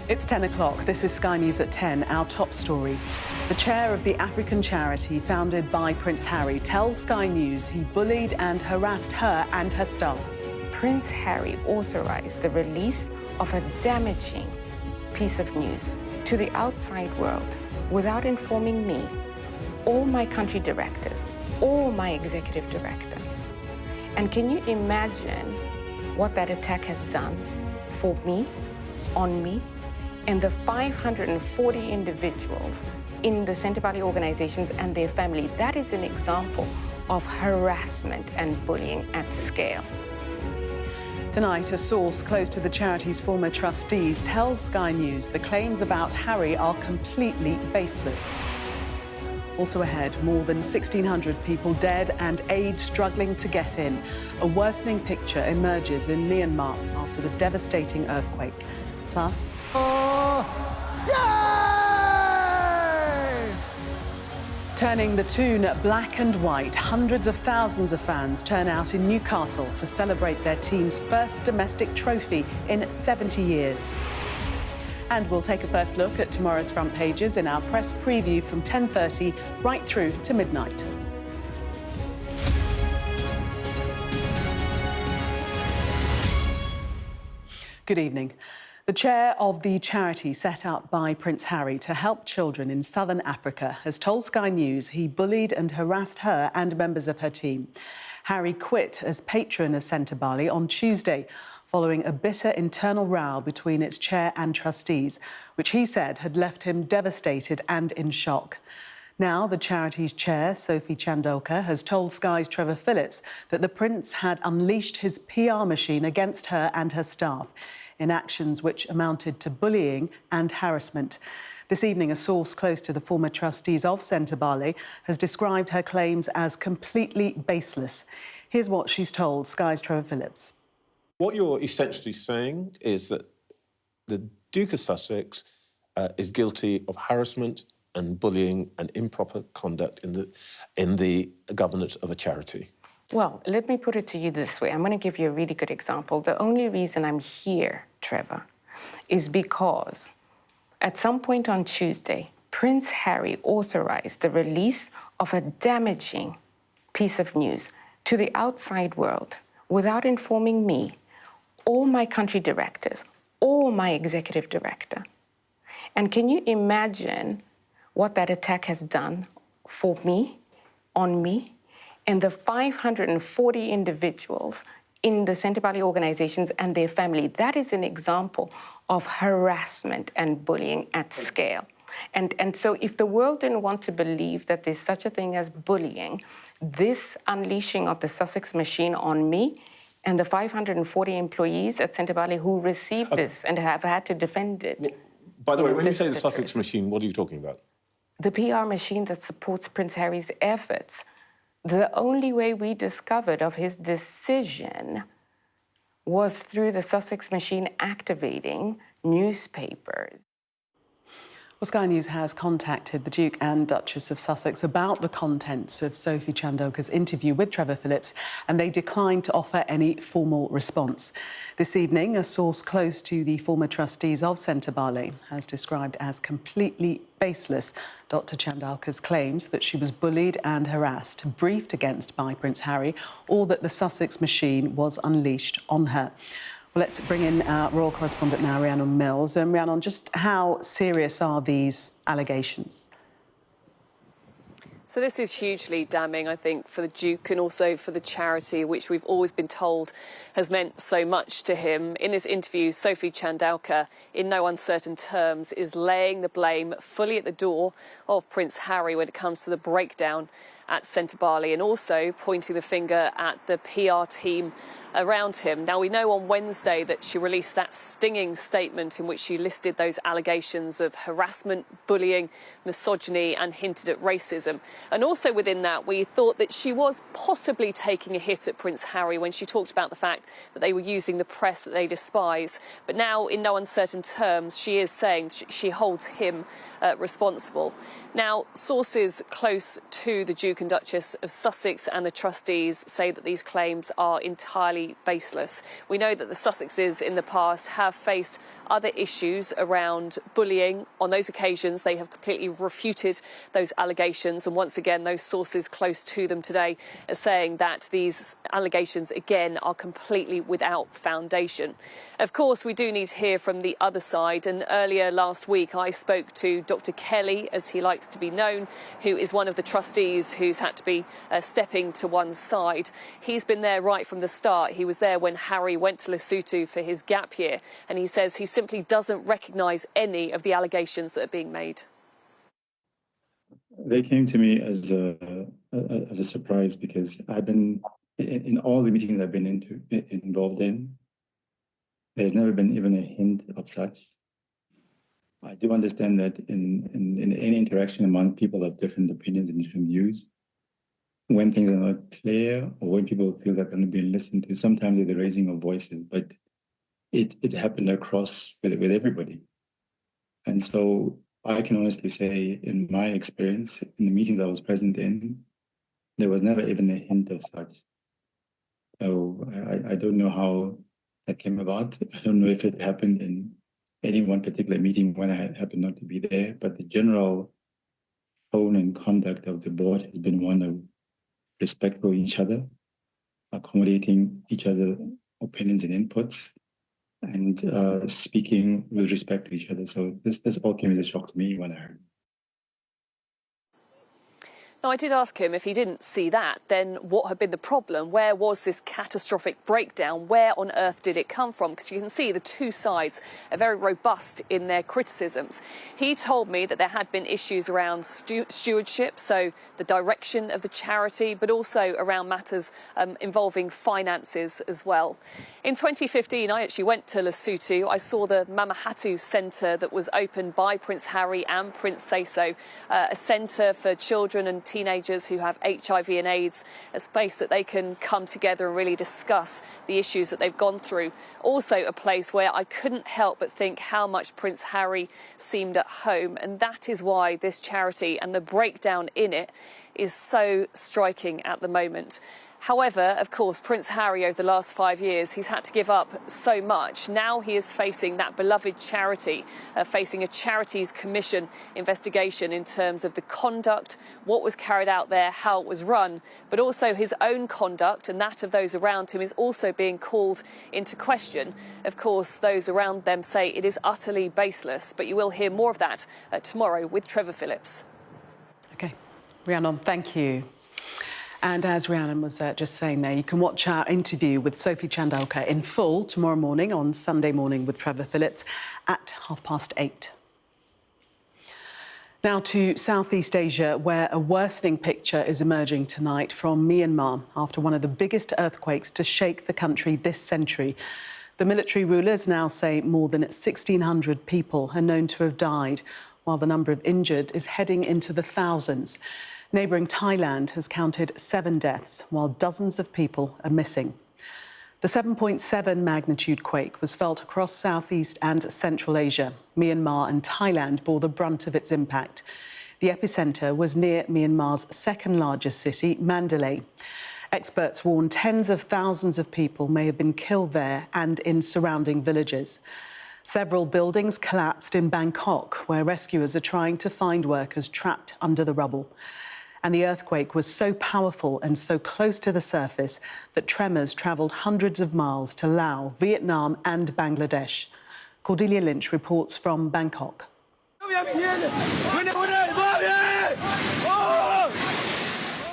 It's 10 o'clock. This is Sky News at 10, our top story. The chair of the African charity founded by Prince Harry tells Sky News he bullied and harassed her and her staff. Prince Harry authorized the release of a damaging piece of news to the outside world without informing me, or my country directors, or my executive director. And can you imagine what that attack has done for me, on me, and the 540 individuals in the Sentebale organizations and their family? That is an example of harassment and bullying at scale. Tonight, a source close to the charity's former trustees tells Sky News the claims about Harry are completely baseless. Also ahead, more than 1,600 people dead and aid struggling to get in. A worsening picture emerges in Myanmar after the devastating earthquake. Plus... Turning the tune black and white, hundreds of thousands of fans turn out in Newcastle to celebrate their team's first domestic trophy in 70 years. And we'll take a first look at tomorrow's front pages in our press preview from 10:30 right through to midnight. Good evening. The chair of the charity set up by Prince Harry to help children in southern Africa has told Sky News he bullied and harassed her and members of her team. Harry quit as patron of Sentebale on Tuesday, following a bitter internal row between its chair and trustees, which he said had left him devastated and in shock. Now, the charity's chair, Sophie Chandolka, has told Sky's Trevor Phillips that the Prince had unleashed his PR machine against her and her staff in actions which amounted to bullying and harassment. This evening, a source close to the former trustees of Sentebale has described her claims as completely baseless. Here's what she's told Sky's Trevor Phillips. What you're essentially saying is that the Duke of Sussex is guilty of harassment and bullying and improper conduct in the governance of a charity. Well, let me put it to you this way. I'm going to give you a really good example. The only reason I'm here, Trevor, is because at some point on Tuesday, Prince Harry authorized the release of a damaging piece of news to the outside world without informing me, or my country directors, or my executive director. And can you imagine what that attack has done for me, on me, and the 540 individuals in the Sentebale organizations and their family? That is an example of harassment and bullying at scale. And so if the world didn't want to believe that there's such a thing as bullying, this unleashing of the Sussex machine on me and the 540 employees at Sentebale who received this and have had to defend it. Well, by the way, when you say the Sussex machine, what are you talking about? The PR machine that supports Prince Harry's efforts. The only way we discovered of his decision was through the Sussex machine activating newspapers. Well, Sky News has contacted the Duke and Duchess of Sussex about the contents of Sophie Chandolka's interview with Trevor Phillips, and they declined to offer any formal response. This evening, a source close to the former trustees of Sentebale has described as completely baseless Dr. Chandolka's claims that she was bullied and harassed, briefed against by Prince Harry, or that the Sussex machine was unleashed on her. Well, let's bring in our royal correspondent now, Rhiannon Mills. Rhiannon, just how serious are these allegations? So this is hugely damning, I think, for the Duke and also for the charity, which we've always been told has meant so much to him. In this interview, Sophie Chandolka, in no uncertain terms, is laying the blame fully at the door of Prince Harry when it comes to the breakdown at Sentebale, and also pointing the finger at the PR team around him. Now, we know on Wednesday that she released that stinging statement in which she listed those allegations of harassment, bullying, misogyny and hinted at racism. And also within that, we thought that she was possibly taking a hit at Prince Harry when she talked about the fact that they were using the press that they despise. But now, in no uncertain terms, she is saying she holds him responsible. Now, sources close to the Duke and Duchess of Sussex and the trustees say that these claims are entirely utterly baseless. We know that the Sussexes in the past have faced other issues around bullying. On those occasions, they have completely refuted those allegations. And once again, those sources close to them today are saying that these allegations, again, are completely without foundation. Of course, we do need to hear from the other side. And earlier last week, I spoke to Dr. Kelly, as he likes to be known, who is one of the trustees who's had to be stepping to one side. He's been there right from the start. He was there when Harry went to Lesotho for his gap year. And he says he simply doesn't recognise any of the allegations that are being made. They came to me as a surprise, because I've been in all the meetings I've been involved in. There's never been even a hint of such. I do understand that in any interaction among people of different opinions and different views, when things are not clear or when people feel that they're not being listened to, sometimes there's the raising of voices, but it happened across with everybody. And so I can honestly say, in my experience, in the meetings I was present in, there was never even a hint of such. So I don't know how that came about. I don't know if it happened in any one particular meeting when I happened not to be there, but the general tone and conduct of the board has been one of respect for each other, accommodating each other's opinions and inputs, and speaking with respect to each other. So this all came as a shock to me when I heard. Now, I did ask him if he didn't see that, then what had been the problem? Where was this catastrophic breakdown? Where on earth did it come from? Because you can see the two sides are very robust in their criticisms. He told me that there had been issues around stewardship, so the direction of the charity, but also around matters involving finances as well. In 2015, I actually went to Lesotho. I saw the Mamahatu Centre that was opened by Prince Harry and Prince Seeiso, a centre for children and teenagers who have HIV and AIDS, a space that they can come together and really discuss the issues that they've gone through. Also a place where I couldn't help but think how much Prince Harry seemed at home. And that is why this charity and the breakdown in it is so striking at the moment. However, of course, Prince Harry, over the last 5 years, he's had to give up so much. Now he is facing that beloved charity, facing a Charities Commission investigation in terms of the conduct, what was carried out there, how it was run, but also his own conduct and that of those around him is also being called into question. Of course, those around them say it is utterly baseless, but you will hear more of that tomorrow with Trevor Phillips. OK. Rhiannon, thank you. And as Rhiannon was just saying there, you can watch our interview with Sophie Chandauka in full tomorrow morning on Sunday Morning with Trevor Phillips at 8:30. Now to Southeast Asia, where a worsening picture is emerging tonight from Myanmar after one of the biggest earthquakes to shake the country this century. The military rulers now say more than 1,600 people are known to have died, while the number of injured is heading into the thousands. Neighbouring Thailand has counted 7 deaths, while dozens of people are missing. The 7.7 magnitude quake was felt across Southeast and Central Asia. Myanmar and Thailand bore the brunt of its impact. The epicentre was near Myanmar's second largest city, Mandalay. Experts warn tens of thousands of people may have been killed there and in surrounding villages. Several buildings collapsed in Bangkok, where rescuers are trying to find workers trapped under the rubble. And the earthquake was so powerful and so close to the surface that tremors travelled hundreds of miles to Laos, Vietnam and Bangladesh. Cordelia Lynch reports from Bangkok.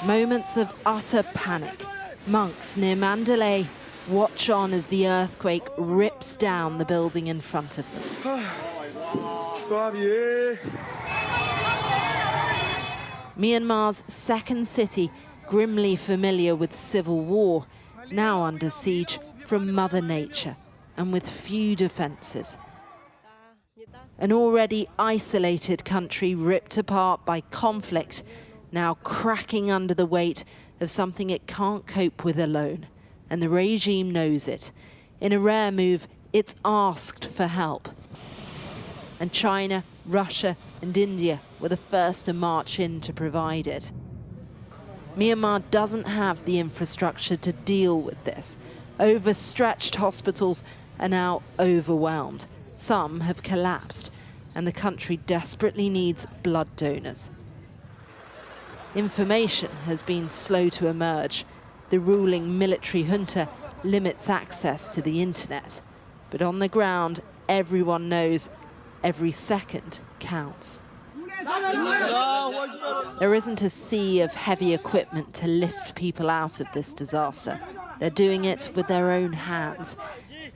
Moments of utter panic. Monks near Mandalay watch on as the earthquake rips down the building in front of them. Myanmar's second city, grimly familiar with civil war, now under siege from Mother Nature and with few defences. An already isolated country ripped apart by conflict, now cracking under the weight of something it can't cope with alone. And the regime knows it. In a rare move, it's asked for help. And China, Russia and India were the first to march in to provide it. Myanmar doesn't have the infrastructure to deal with this. Overstretched hospitals are now overwhelmed. Some have collapsed, and the country desperately needs blood donors. Information has been slow to emerge. The ruling military junta limits access to the internet. But on the ground, everyone knows every second counts. There isn't a sea of heavy equipment to lift people out of this disaster. They're doing it with their own hands.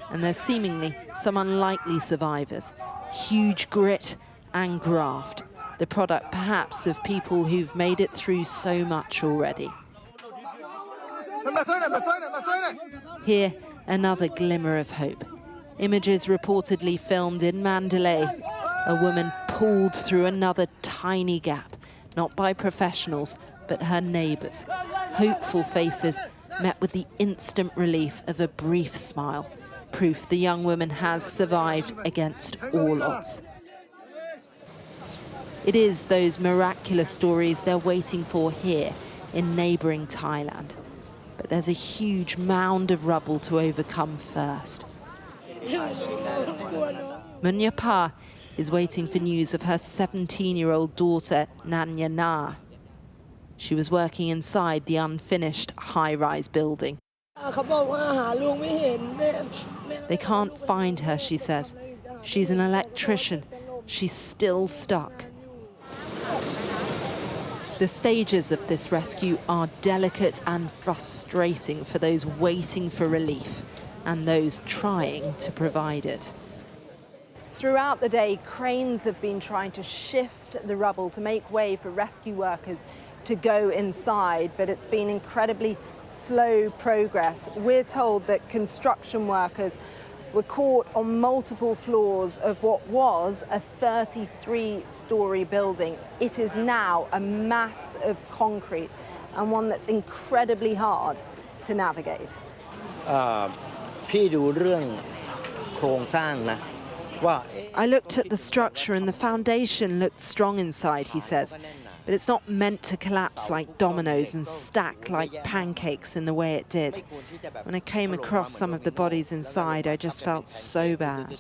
And there's seemingly some unlikely survivors. Huge grit and graft. The product, perhaps, of people who've made it through so much already. Here, another glimmer of hope. Images reportedly filmed in Mandalay. A woman pulled through another tiny gap, not by professionals, but her neighbours. Hopeful faces met with the instant relief of a brief smile. Proof the young woman has survived against all odds. It is those miraculous stories they're waiting for here in neighbouring Thailand. But there's a huge mound of rubble to overcome first. Munya Pa is waiting for news of her 17-year-old daughter, Nanya Na. She was working inside the unfinished high-rise building. They can't find her, she says. She's an electrician. She's still stuck. The stages of this rescue are delicate and frustrating for those waiting for relief and those trying to provide it. Throughout the day, cranes have been trying to shift the rubble to make way for rescue workers to go inside, but it's been incredibly slow progress. We're told that construction workers were caught on multiple floors of what was a 33-storey building. It is now a mass of concrete and one that's incredibly hard to navigate. I looked at the structure and the foundation looked strong inside, he says. But it's not meant to collapse like dominoes and stack like pancakes in the way it did. When I came across some of the bodies inside, I just felt so bad.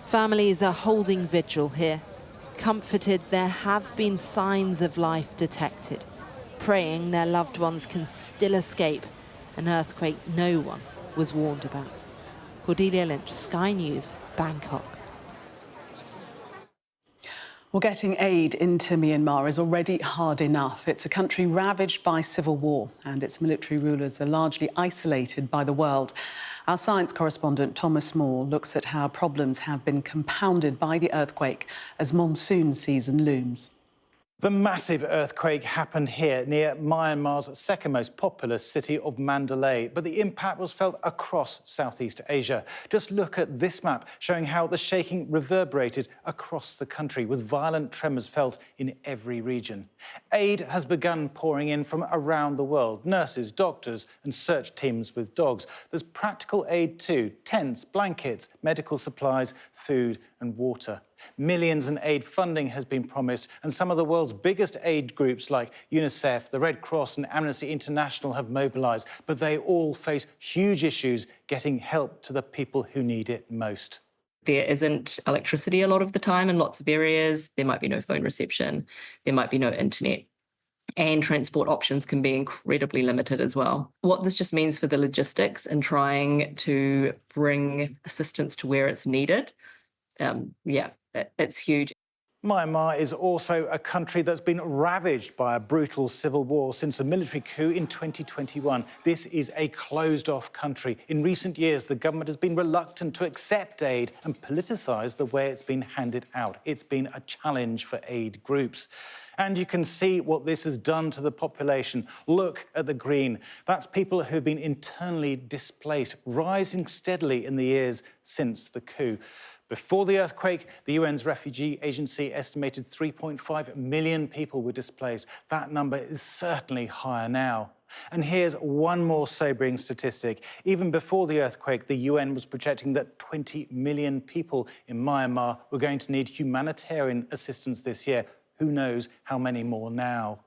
Families are holding vigil here. Comforted there have been signs of life detected. Praying their loved ones can still escape an earthquake no one was warned about. Cordelia Lynch, Sky News, Bangkok. Well, getting aid into Myanmar is already hard enough. It's a country ravaged by civil war and its military rulers are largely isolated by the world. Our science correspondent Thomas Moore looks at how problems have been compounded by the earthquake as monsoon season looms. The massive earthquake happened here near Myanmar's second most populous city of Mandalay, but the impact was felt across Southeast Asia. Just look at this map showing how the shaking reverberated across the country, with violent tremors felt in every region. Aid has begun pouring in from around the world. Nurses, doctors and search teams with dogs. There's practical aid too: tents, blankets, medical supplies, food and water. Millions in aid funding has been promised, and some of the world's biggest aid groups like UNICEF, the Red Cross and Amnesty International have mobilised, but they all face huge issues getting help to the people who need it most. There isn't electricity a lot of the time in lots of areas. There might be no phone reception. There might be no internet. And transport options can be incredibly limited as well. What this just means for the logistics and trying to bring assistance to where it's needed, it's huge. Myanmar is also a country that's been ravaged by a brutal civil war since the military coup in 2021. This is a closed-off country. In recent years, the government has been reluctant to accept aid and politicise the way it's been handed out. It's been a challenge for aid groups. And you can see what this has done to the population. Look at the green. That's people who've been internally displaced, rising steadily in the years since the coup. Before the earthquake, the UN's refugee agency estimated 3.5 million people were displaced. That number is certainly higher now. And here's one more sobering statistic. Even before the earthquake, the UN was projecting that 20 million people in Myanmar were going to need humanitarian assistance this year. Who knows how many more now?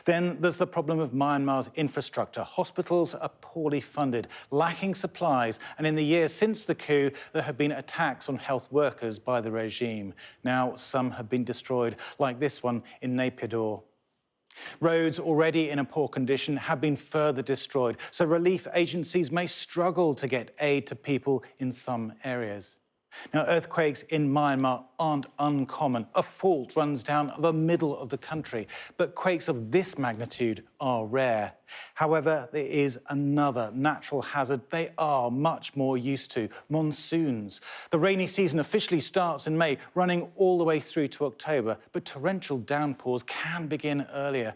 Then there's the problem of Myanmar's infrastructure. Hospitals are poorly funded, lacking supplies, and in the years since the coup, there have been attacks on health workers by the regime. Now, some have been destroyed, like this one in Naypyidaw. Roads already in a poor condition have been further destroyed, so relief agencies may struggle to get aid to people in some areas. Now, earthquakes in Myanmar aren't uncommon. A fault runs down the middle of the country, but quakes of this magnitude are rare. However, there is another natural hazard they are much more used to: monsoons. The rainy season officially starts in May, running all the way through to October, but torrential downpours can begin earlier.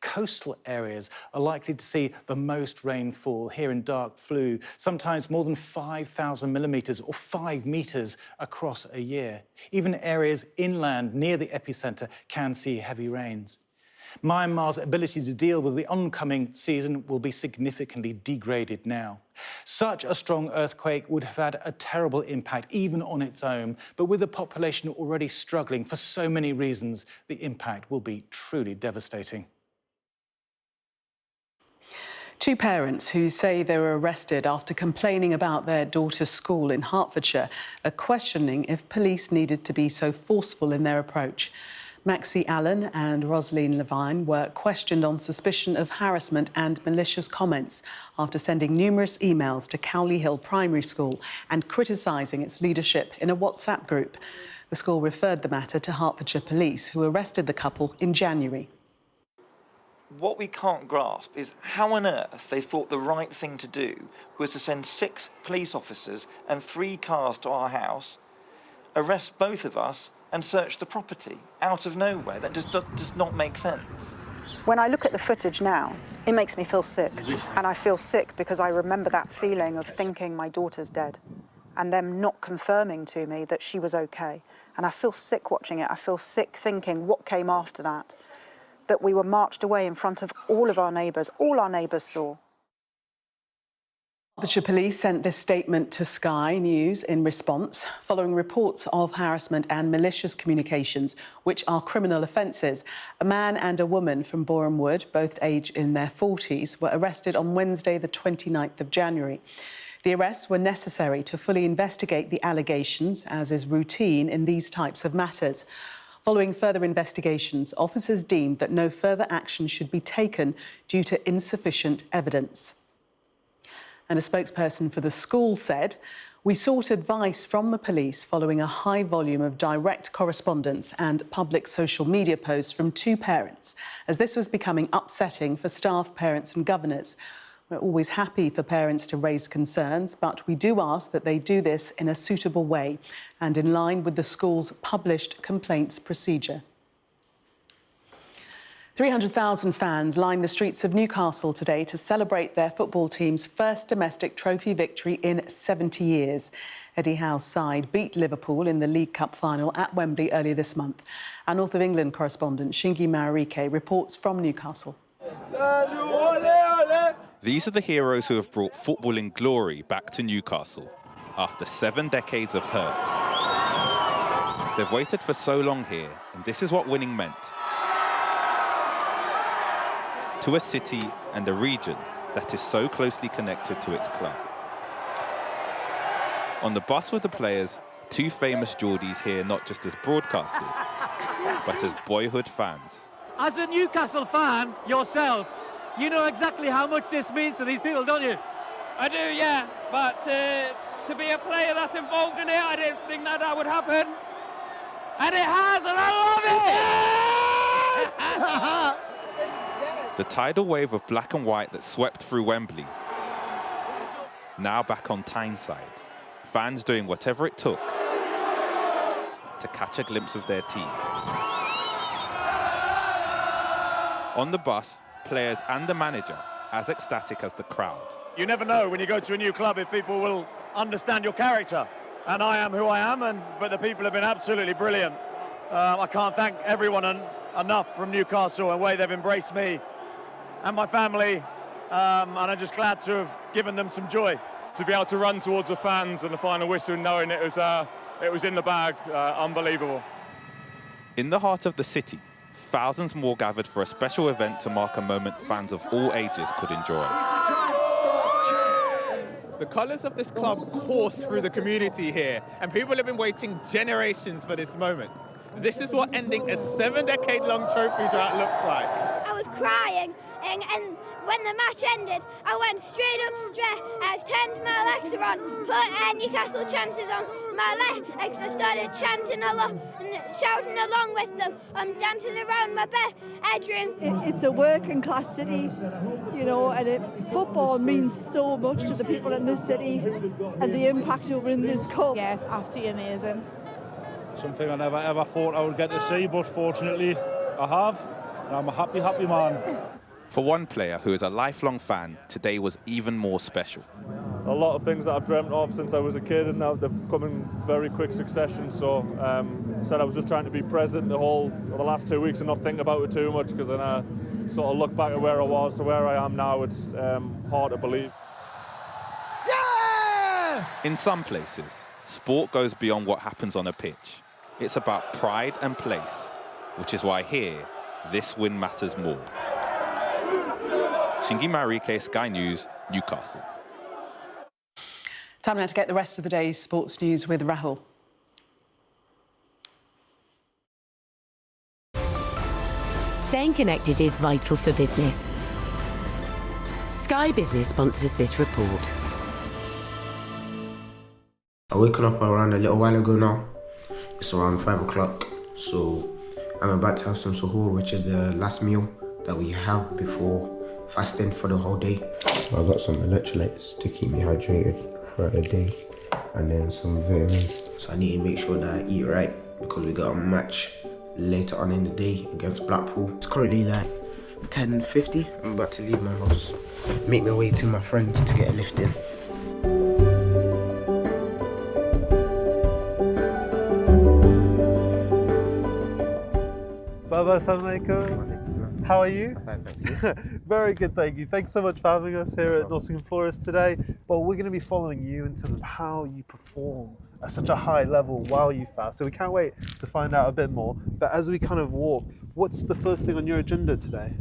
Coastal areas are likely to see the most rainfall, here in dark blue, sometimes more than 5,000 millimetres or 5 metres across a year. Even areas inland near the epicentre can see heavy rains. Myanmar's ability to deal with the oncoming season will be significantly degraded now. Such a strong earthquake would have had a terrible impact even on its own, but with the population already struggling for so many reasons, the impact will be truly devastating. Two parents who say they were arrested after complaining about their daughter's school in Hertfordshire are questioning if police needed to be so forceful in their approach. Maxie Allen and Rosaline Levine were questioned on suspicion of harassment and malicious comments after sending numerous emails to Cowley Hill Primary School and criticising its leadership in a WhatsApp group. The school referred the matter to Hertfordshire Police, who arrested the couple in January. What we can't grasp is how on earth they thought the right thing to do was to send 6 police officers and 3 cars to our house, arrest both of us and search the property out of nowhere. That just does not make sense. When I look at the footage now, it makes me feel sick. And I feel sick because I remember that feeling of thinking my daughter's dead and them not confirming to me that she was okay. And I feel sick watching it. I feel sick thinking what came after that. That we were marched away in front of all of our neighbours. All our neighbours saw. Hertfordshire Police sent this statement to Sky News in response, following reports of harassment and malicious communications, which are criminal offences. A man and a woman from Boreham Wood, both aged in their 40s, were arrested on Wednesday, the 29th of January. The arrests were necessary to fully investigate the allegations, as is routine in these types of matters. Following further investigations, officers deemed that no further action should be taken due to insufficient evidence. And a spokesperson for the school said, "We sought advice from the police following a high volume of direct correspondence and public social media posts from 2 parents, as this was becoming upsetting for staff, parents and governors. We're always happy for parents to raise concerns, but we do ask that they do this in a suitable way and in line with the school's published complaints procedure." 300,000 fans lined the streets of Newcastle today to celebrate their football team's first domestic trophy victory in 70 years. Eddie Howe's side beat Liverpool in the League Cup final at Wembley earlier this month. Our North of England correspondent Shingi Marike reports from Newcastle. These are the heroes who have brought footballing glory back to Newcastle after 7 decades of hurt. They've waited for so long here, and this is what winning meant. To a city and a region that is so closely connected to its club. On the bus with the players, 2 famous Geordies here not just as broadcasters, but as boyhood fans. As a Newcastle fan yourself, you know exactly how much this means to these people, don't you? I do, yeah. But to be a player that's involved in it, I didn't think that would happen. And it has, and I love it! The tidal wave of black and white that swept through Wembley. Now back on Tyneside. Fans doing whatever it took to catch a glimpse of their team. On the bus, players and the manager as ecstatic as the crowd. You never know when you go to a new club if people will understand your character. And I am who I am, but the people have been absolutely brilliant. I can't thank everyone enough from Newcastle and the way they've embraced me and my family. And I'm just glad to have given them some joy. To be able to run towards the fans and the final whistle, knowing it was in the bag, unbelievable. In the heart of the city, thousands more gathered for a special event to mark a moment fans of all ages could enjoy. The colours of this club course through the community here, and people have been waiting generations for this moment. This is what ending a 7-decade-long trophy drought looks like. I was crying, and when the match ended, I went straight upstairs, turned my legs around, put Newcastle chances on my legs, and started chanting along and shouting along with them, dancing around my bedroom. It's a working class city, you know, and football means so much to the people in this city, and the impact over in this cup. Yeah, it's absolutely amazing. Something I never ever thought I would get to see, but fortunately I have, and I'm a happy, happy man. For one player who is a lifelong fan, today was even more special. A lot of things that I've dreamt of since I was a kid, and now they've come in very quick succession. So I said I was just trying to be present the last 2 weeks and not think about it too much, because then I sort of look back at where I was to where I am now. It's hard to believe. Yes! In some places, sport goes beyond what happens on a pitch. It's about pride and place, which is why here, this win matters more. Shingi Marike, Sky News, Newcastle. Time now to get the rest of the day's sports news with Rahul. Staying connected is vital for business. Sky Business sponsors this report. I woken up around a little while ago now. It's around 5 o'clock, so I'm about to have some suhoor, which is the last meal that we have before fasting for the whole day. I've got some electrolytes to keep me hydrated throughout the day, and then some vitamins. So I need to make sure that I eat right, because we got a match later on in the day against Blackpool. It's currently like 10:50. I'm about to leave my house, make my way to my friends to get a lift in. Baba, assalamualaikum. How are you? Very good, thank you. Thanks so much for having us here at Nottingham Forest today. Well, we're going to be following you in terms of how you perform at such a high level while you fast. So we can't wait to find out a bit more. But as we kind of walk, what's the first thing on your agenda today?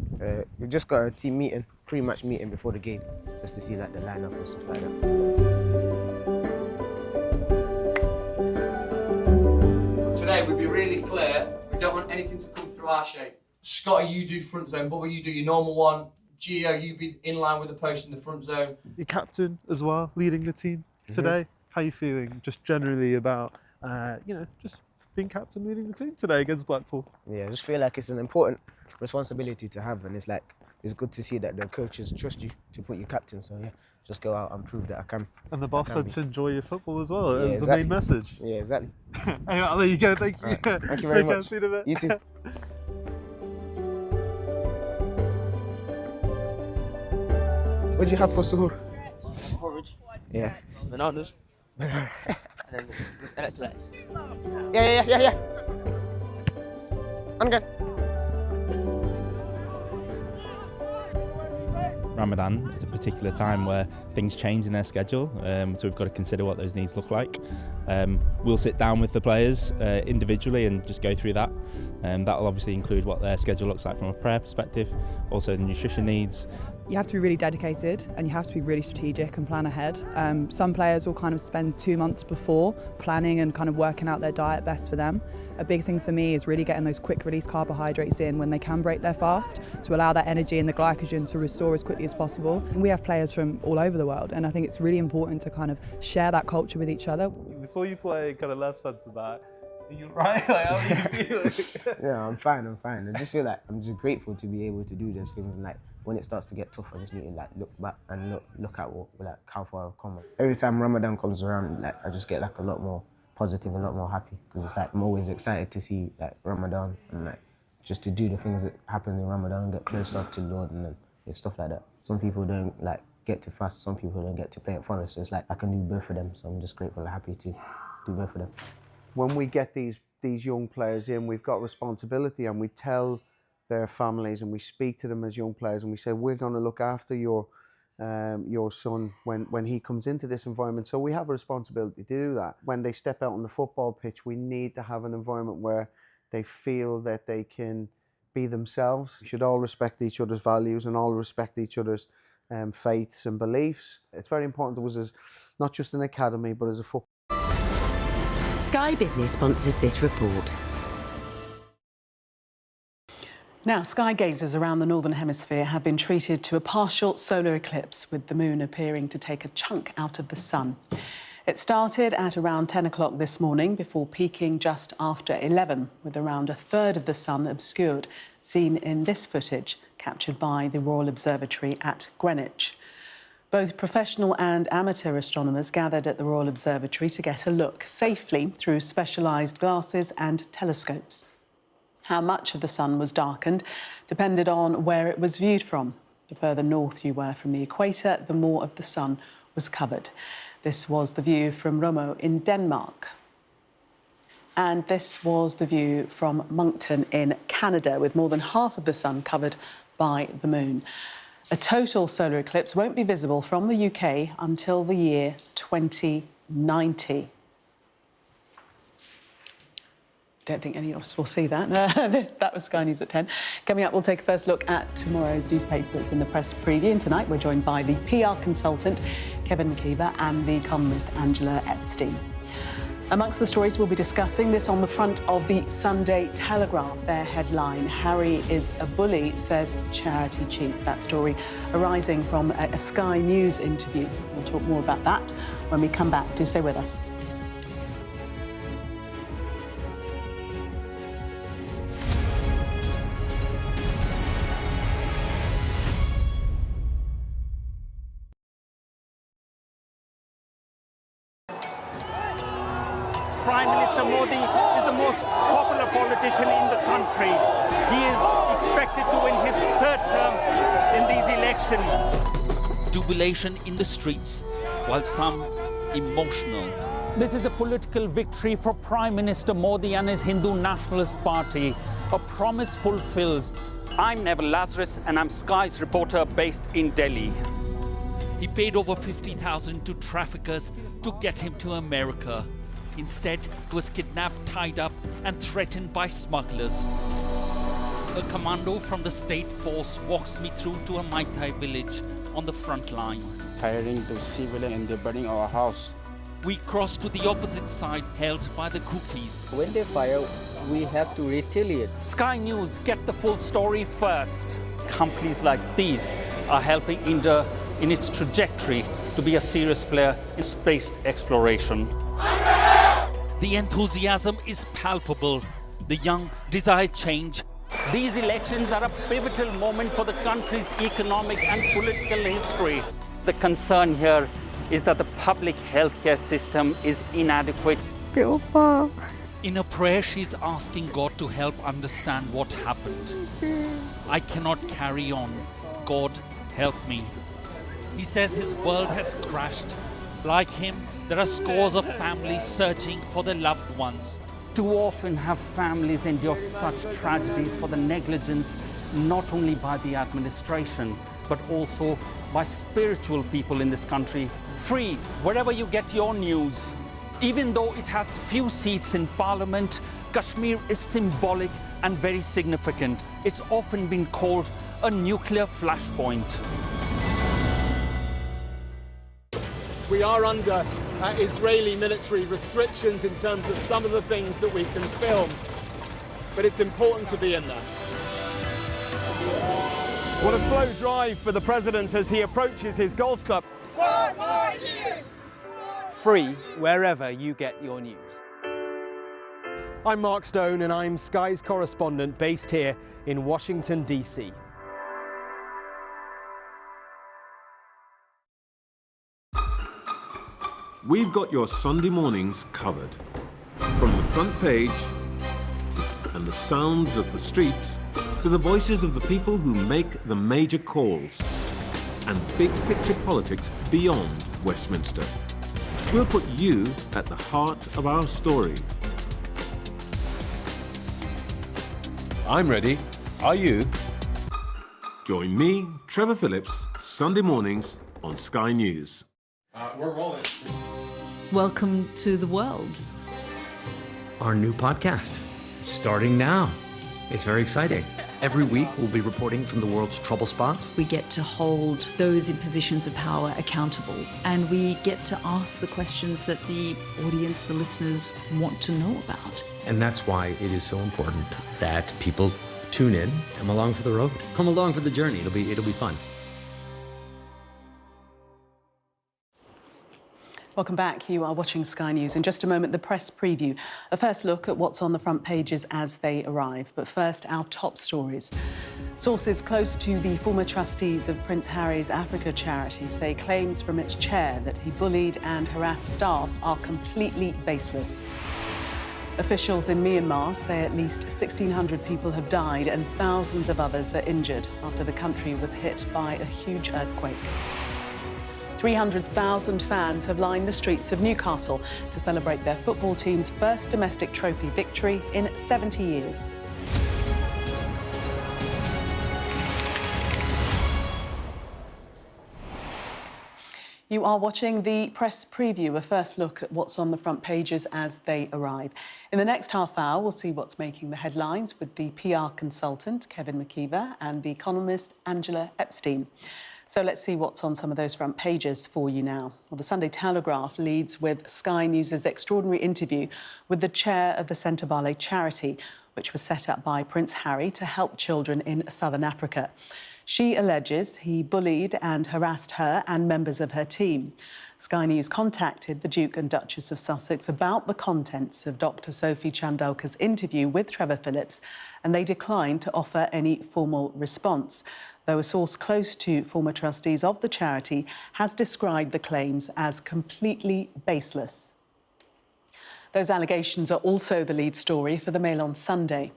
We've just got a team meeting, pre-match meeting before the game, just to see like the lineup and stuff like that. Today we'll be really clear. We don't want anything to come through our shape. Scotty, you do front zone. Bubba, you do your normal one. Gio, you be in line with the post in the front zone. Your captain as well, leading the team today. How are you feeling just generally about, just being captain, leading the team today against Blackpool? Yeah, I just feel like it's an important responsibility to have, and it's good to see that the coaches trust you to put you captain. So yeah, just go out and prove that I can. And the boss said to enjoy your football as well, yeah, as the main message. Yeah, exactly. Anyway, I'll let you go. Thank you. Right. Thank you very much. See you in a bit. You too. What do you have for suhoor? Porridge. Yeah. Bananas. And then just electrolytes. Yeah. I'm good. Ramadan is a particular time where things change in their schedule, so we've got to consider what those needs look like. We'll sit down with the players individually and just go through that. That'll obviously include what their schedule looks like from a prayer perspective, also the nutrition needs. You have to be really dedicated and you have to be really strategic and plan ahead. Some players will kind of spend 2 months before planning and kind of working out their diet best for them. A big thing for me is really getting those quick release carbohydrates in when they can break their fast to allow that energy and the glycogen to restore as quickly as possible. We have players from all over the world, and I think it's really important to kind of share that culture with each other. We saw you play kind of left centre back. Are you right? Like, how are you feeling? Yeah, I'm fine. I just feel like I'm just grateful to be able to do those things, and like when it starts to get tough, I just need to like look back and look at how far I've come. Every time Ramadan comes around, like I just get like a lot more positive, a lot more happy, because it's like I'm always excited to see like Ramadan and like just to do the things that happen in Ramadan and get closer to the Lord and then stuff like that. Some people don't like get to fast, some people don't get to play at Forest, so it's like I can do both of them, so I'm just grateful and happy to do both of them. When we get these young players in, we've got responsibility, and we tell their families and we speak to them as young players and we say, we're going to look after your son when he comes into this environment. So we have a responsibility to do that. When they step out on the football pitch, we need to have an environment where they feel that they can be themselves. We should all respect each other's values and all respect each other's faiths and beliefs. It's very important to us as not just an academy, but as a football. Sky Business sponsors this report. Now, sky gazers around the Northern Hemisphere have been treated to a partial solar eclipse, with the moon appearing to take a chunk out of the sun. It started at around 10 o'clock this morning before peaking just after 11, with around a third of the sun obscured, seen in this footage captured by the Royal Observatory at Greenwich. Both professional and amateur astronomers gathered at the Royal Observatory to get a look safely through specialised glasses and telescopes. How much of the sun was darkened depended on where it was viewed from. The further north you were from the equator, the more of the sun was covered. This was the view from Romo in Denmark. And this was the view from Moncton in Canada, with more than half of the sun covered by the moon. A total solar eclipse won't be visible from the UK until the year 2090. Don't think any of us will see that. That was Sky News at 10. Coming up, we'll take a first look at tomorrow's newspapers in the press preview. And tonight, we're joined by the PR consultant, Kevin McKeever, and the columnist, Angela Epstein. Amongst the stories we'll be discussing, this on the front of the Sunday Telegraph. Their headline, Harry is a bully, says charity chief. That story arising from a Sky News interview. We'll talk more about that when we come back. Do stay with us. Prime Minister Modi is the most popular politician in the country. He is expected to win his third term in these elections. Jubilation in the streets, while some emotional. This is a political victory for Prime Minister Modi and his Hindu Nationalist Party, a promise fulfilled. I'm Neville Lazarus and I'm Sky's reporter based in Delhi. He paid over 50,000 to traffickers to get him to America. Instead, he was kidnapped, tied up and threatened by smugglers. A commando from the state force walks me through to a Mai Tai village on the front line. Firing to civilians and they're burning our house. We cross to the opposite side, held by the cookies. When they fire, we have to retaliate. Sky News, get the full story first. Companies like these are helping India in its trajectory to be a serious player in space exploration. The enthusiasm is palpable. The young desire change. These elections are a pivotal moment for the country's economic and political history. The concern here is that the public healthcare system is inadequate. In a prayer, she's asking God to help understand what happened. I cannot carry on. God, help me. He says his world has crashed. Like him, there are scores of families searching for their loved ones. Too often have families endured such tragedies for the negligence not only by the administration, but also by spiritual people in this country. Free wherever you get your news. Even though it has few seats in Parliament, Kashmir is symbolic and very significant. It's often been called a nuclear flashpoint. We are under Israeli military restrictions in terms of some of the things that we can film, but it's important to be in there. What a slow drive for the president as he approaches his golf club. 4 more years! Free wherever you get your news. I'm Mark Stone and I'm Sky's correspondent based here in Washington, D.C. We've got your Sunday mornings covered. From the front page and the sounds of the streets to the voices of the people who make the major calls and big picture politics beyond Westminster. We'll put you at the heart of our story. I'm ready. Are you? Join me, Trevor Phillips, Sunday mornings on Sky News. We're rolling. Welcome to the world. Our new podcast, starting now. It's very exciting. Every week, we'll be reporting from the world's trouble spots. We get to hold those in positions of power accountable, and we get to ask the questions that the audience, the listeners, want to know about. And that's why it is so important that people tune in, come along for the road, come along for the journey. It'll be fun. Welcome back. You are watching Sky News. In just a moment, the press preview. A first look at what's on the front pages as they arrive. But first, our top stories. Sources close to the former trustees of Prince Harry's Africa charity say claims from its chair that he bullied and harassed staff are completely baseless. Officials in Myanmar say at least 1,600 people have died and thousands of others are injured after the country was hit by a huge earthquake. 300,000 fans have lined the streets of Newcastle to celebrate their football team's first domestic trophy victory in 70 years. You are watching the press preview, a first look at what's on the front pages as they arrive. In the next half hour, we'll see what's making the headlines with the PR consultant, Kevin McKeever, and the economist, Angela Epstein. So let's see what's on some of those front pages for you now. Well, the Sunday Telegraph leads with Sky News' extraordinary interview with the chair of the Sentebale charity, which was set up by Prince Harry to help children in southern Africa. She alleges he bullied and harassed her and members of her team. Sky News contacted the Duke and Duchess of Sussex about the contents of Dr. Sophie Chandalka's interview with Trevor Phillips, and they declined to offer any formal response, though a source close to former trustees of the charity has described the claims as completely baseless. Those allegations are also the lead story for the Mail on Sunday.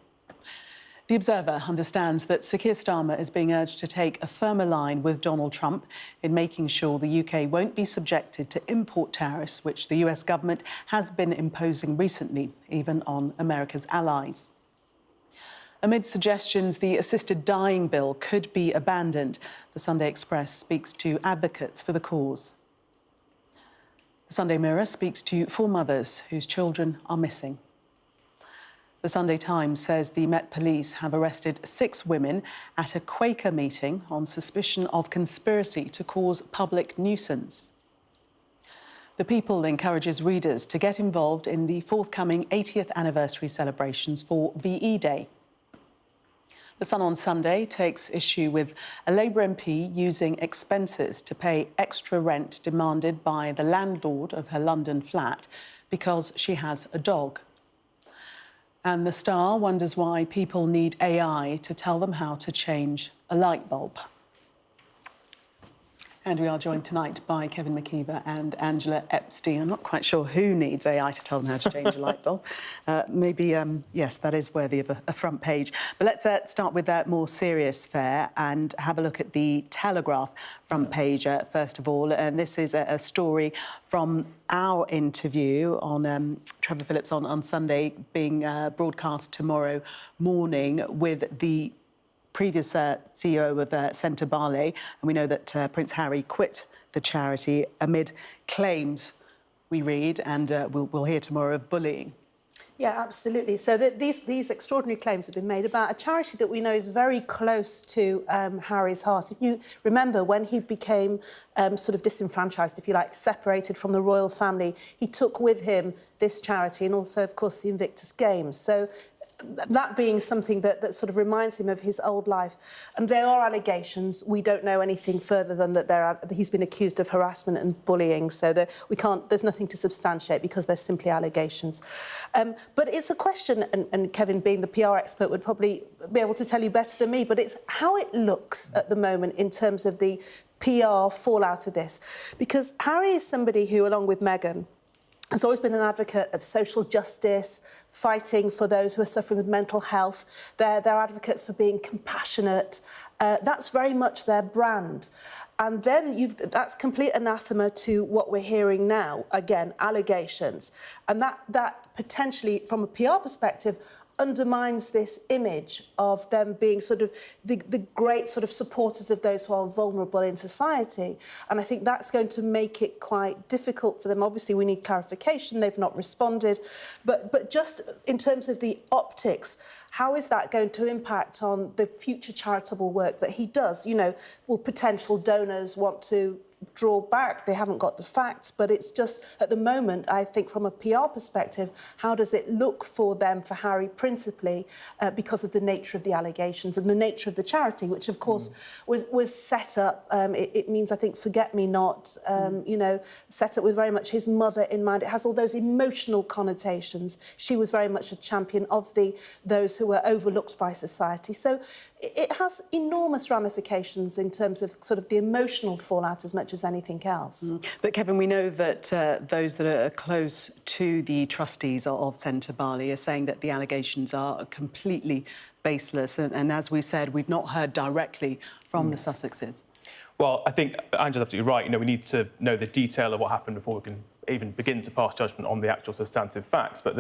The Observer understands that Sir Keir Starmer is being urged to take a firmer line with Donald Trump in making sure the UK won't be subjected to import tariffs, which the US government has been imposing recently, even on America's allies. Amid suggestions the assisted dying bill could be abandoned, the Sunday Express speaks to advocates for the cause. The Sunday Mirror speaks to 4 mothers whose children are missing. The Sunday Times says the Met Police have arrested 6 women at a Quaker meeting on suspicion of conspiracy to cause public nuisance. The People encourages readers to get involved in the forthcoming 80th anniversary celebrations for VE Day. The Sun on Sunday takes issue with a Labour MP using expenses to pay extra rent demanded by the landlord of her London flat because she has a dog. And The Star wonders why people need AI to tell them how to change a light bulb. And we are joined tonight by Kevin McKeever and Angela Epstein. I'm not quite sure who needs AI to tell them how to change a light bulb. Maybe, yes, that is worthy of a front page. But let's start with that more serious fare and have a look at the Telegraph front page, first of all. And this is a story from our interview on Trevor Phillips on Sunday, being broadcast tomorrow morning with the previous CEO of Sentebale, and we know that Prince Harry quit the charity amid claims, we read, and we'll hear tomorrow, of bullying. Yeah, absolutely. So these extraordinary claims have been made about a charity that we know is very close to Harry's heart. If you remember, when he became sort of disenfranchised, if you like, separated from the royal family, he took with him this charity and also, of course, the Invictus Games. So that being something that sort of reminds him of his old life. And there are allegations. We don't know anything further than that he's been accused of harassment and bullying, so that there's nothing to substantiate because they're simply allegations. But it's a question, and Kevin, being the PR expert, would probably be able to tell you better than me, but it's how it looks at the moment in terms of the PR fallout of this. Because Harry is somebody who, along with Meghan, has always been an advocate of social justice, fighting for those who are suffering with mental health. They're advocates for being compassionate. That's very much their brand. And then that's complete anathema to what we're hearing now. Again, allegations. And that potentially, from a PR perspective, undermines this image of them being sort of the great sort of supporters of those who are vulnerable in society. And I think that's going to make it quite difficult for them. Obviously, we need clarification. They've not responded. But just in terms of the optics, how is that going to impact on the future charitable work that he does? You know, will potential donors want to draw back? They haven't got the facts, but it's just, at the moment, I think from a PR perspective, how does it look for them, for Harry principally, because of the nature of the allegations and the nature of the charity, which, of course, was set up, it means, I think, forget-me-not, you know, set up with very much his mother in mind. It has all those emotional connotations. She was very much a champion of those who were overlooked by society. So it has enormous ramifications in terms of sort of the emotional fallout as much as anything else. But, Kevin, we know that those that are close to the trustees of Sentebale are saying that the allegations are completely baseless. And as we said, we've not heard directly from the Sussexes. Well, I think Angela's absolutely right. You know, we need to know the detail of what happened before we can even begin to pass judgment on the actual substantive facts. But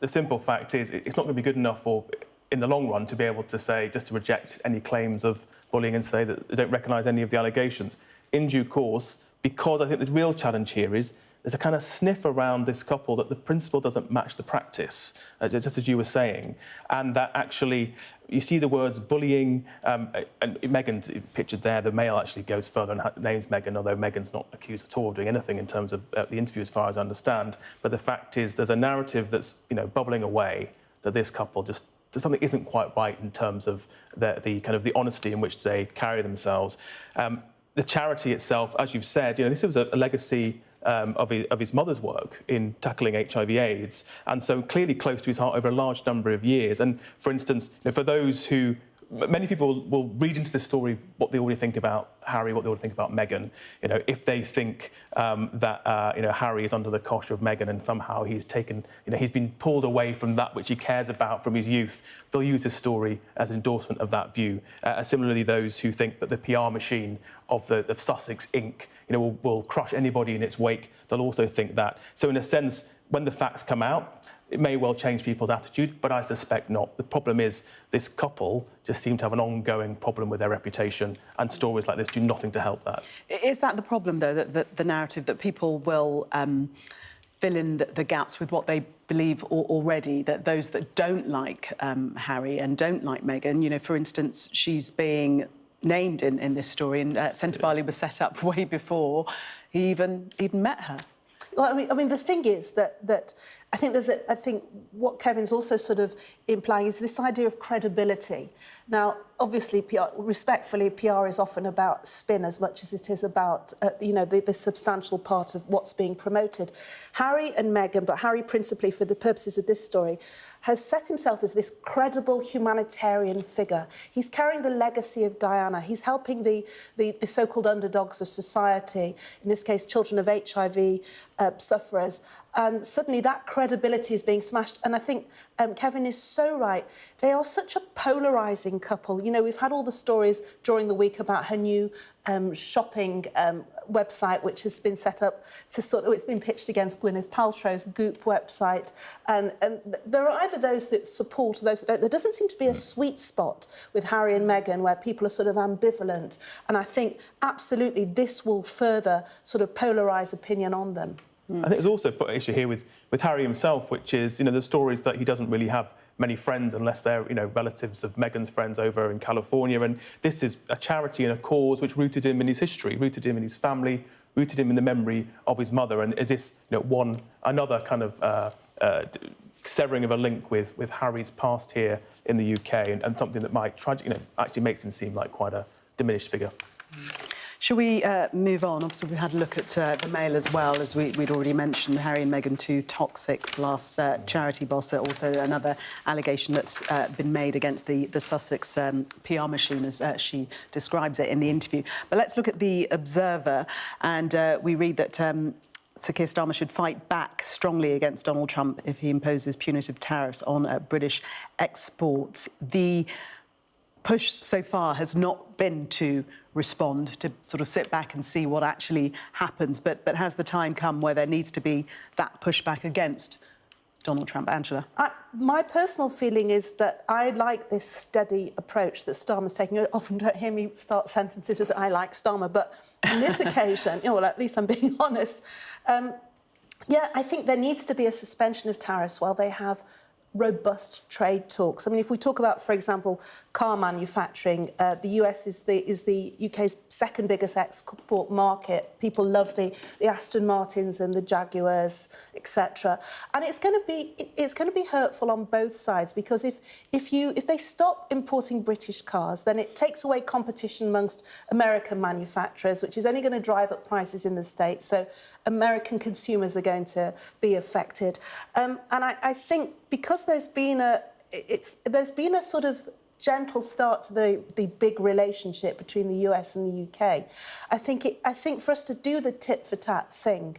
the simple fact is it's not going to be good enough for, in the long run, to be able to say, just to reject any claims of bullying and say that they don't recognise any of the allegations. In due course, because I think the real challenge here is there's a kind of sniff around this couple that the principle doesn't match the practice, just as you were saying, and that actually you see the words bullying, and Meghan's pictured there. The Mail actually goes further and names Meghan, although Meghan's not accused at all of doing anything in terms of the interview, as far as I understand. But the fact is, there's a narrative that's, you know, bubbling away that this couple just something isn't quite right in terms of the kind of the honesty in which they carry themselves. The charity itself, as you've said, you know, this was a legacy of his mother's work in tackling HIV/AIDS, and so clearly close to his heart over a large number of years. And, for instance, you know, for those who... Many people will read into the story what they already think about Harry, what they already think about Meghan. You know, if they think that you know, Harry is under the cosh of Meghan and somehow he's taken, you know, he's been pulled away from that which he cares about from his youth, they'll use this story as an endorsement of that view. Similarly, those who think that the PR machine of Sussex Inc., you know, will crush anybody in its wake, they'll also think that. So, in a sense, when the facts come out, it may well change people's attitude, but I suspect not. The problem is this couple just seem to have an ongoing problem with their reputation, and stories like this do nothing to help that. Is that the problem, though, that the narrative, that people will fill in the gaps with what they believe already, that those that don't like Harry and don't like Meghan, you know, for instance, she's being named in this story, and Sentebale was set up way before he even met her. Well, I mean, the thing is that I think what Kevin's also sort of implying is this idea of credibility. Now, obviously, respectfully, PR is often about spin as much as it is about, you know, the substantial part of what's being promoted. Harry and Meghan, but Harry principally for the purposes of this story, has set himself as this credible humanitarian figure. He's carrying the legacy of Diana. He's helping the so-called underdogs of society, in this case, children of HIV sufferers. And suddenly that credibility is being smashed. And I think Kevin is so right. They are such a polarising couple. You know, we've had all the stories during the week about her new shopping website, which has been set up to it's been pitched against Gwyneth Paltrow's Goop website. And there are either those that support or those that don't. There doesn't seem to be a sweet spot with Harry and Meghan where people are sort of ambivalent. And I think absolutely this will further sort of polarise opinion on them. I think there's also an issue here with Harry himself, which is, you know, the stories that he doesn't really have many friends unless they're, you know, relatives of Meghan's friends over in California. And this is a charity and a cause which rooted him in his history, rooted him in his family, rooted him in the memory of his mother. And is this, you know, another kind of severing of a link with Harry's past here in the UK, and something that might actually makes him seem like quite a diminished figure. Shall we move on? Obviously, we had a look at the Mail as well, as we'd already mentioned. Harry and Meghan, too toxic. Last charity boss, also another allegation that's been made against the Sussex PR machine, as she describes it in the interview. But let's look at the Observer, and we read that Sir Keir Starmer should fight back strongly against Donald Trump if he imposes punitive tariffs on British exports. The push so far has not been to respond, to sort of sit back and see what actually happens, but has the time come where there needs to be that pushback against Donald Trump. Angela? My personal feeling is that I like this steady approach that Starmer's taking. You often don't hear me start sentences with "I like Starmer," but on this occasion, well, at least I'm being honest. Yeah, I think there needs to be a suspension of tariffs while they have robust trade talks. I mean, if we talk about, for example, car manufacturing, the US is the UK's second biggest export market. People love the Aston Martins and the Jaguars, etc. And it's going to be hurtful on both sides, because if they stop importing British cars, then it takes away competition amongst American manufacturers, which is only going to drive up prices in the States. So American consumers are going to be affected. And I think because there's been a sort of gentle start to the big relationship between the US and the UK, I think for us to do the tit for tat thing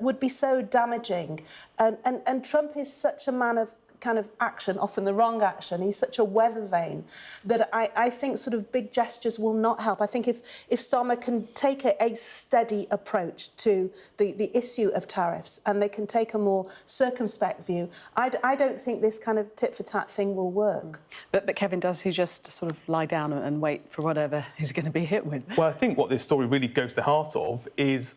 would be so damaging. And Trump is such a man of kind of action, often the wrong action. He's such a weather vane that I think sort of big gestures will not help. I think if Starmer can take a steady approach to the issue of tariffs, and they can take a more circumspect view, I don't think this kind of tit-for-tat thing will work. But Kevin, does he just sort of lie down and wait for whatever he's going to be hit with? Well, I think what this story really goes to the heart of is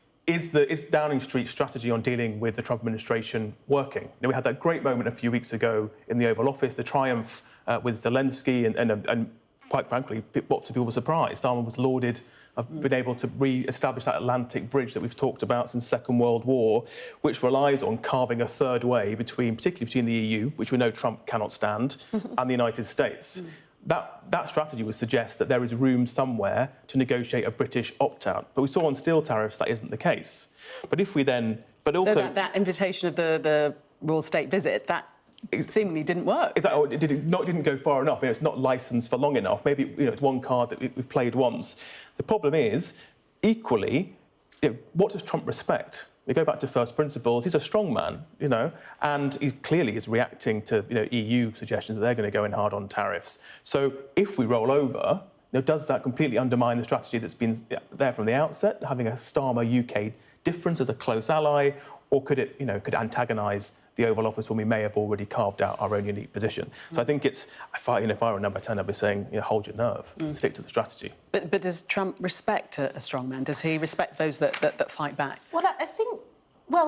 Downing Street's strategy on dealing with the Trump administration working? You know, we had that great moment a few weeks ago in the Oval Office, the triumph with Zelensky, and quite frankly, what to people's surprise, Starmer was lauded of being able to re-establish that Atlantic bridge that we've talked about since the Second World War, which relies on carving a third way, particularly between the EU, which we know Trump cannot stand, and the United States. That strategy would suggest that there is room somewhere to negotiate a British opt-out. But we saw on steel tariffs that isn't the case. But if we then... But also, so that invitation of the Royal State visit, that seemingly didn't work. It didn't go far enough. You know, it's not licensed for long enough. Maybe it's one card that we've played once. The problem is, equally, what does Trump respect? We go back to first principles. He's a strong man, and he clearly is reacting to EU suggestions that they're going to go in hard on tariffs. So if we roll over, does that completely undermine the strategy that's been there from the outset, having a Starmer UK difference as a close ally, or could it antagonise the Oval Office when we may have already carved out our own unique position? So I think if I were number 10, I'd be saying, hold your nerve, stick to the strategy. But does Trump respect a strong man? Does he respect those that fight back? Well, I think,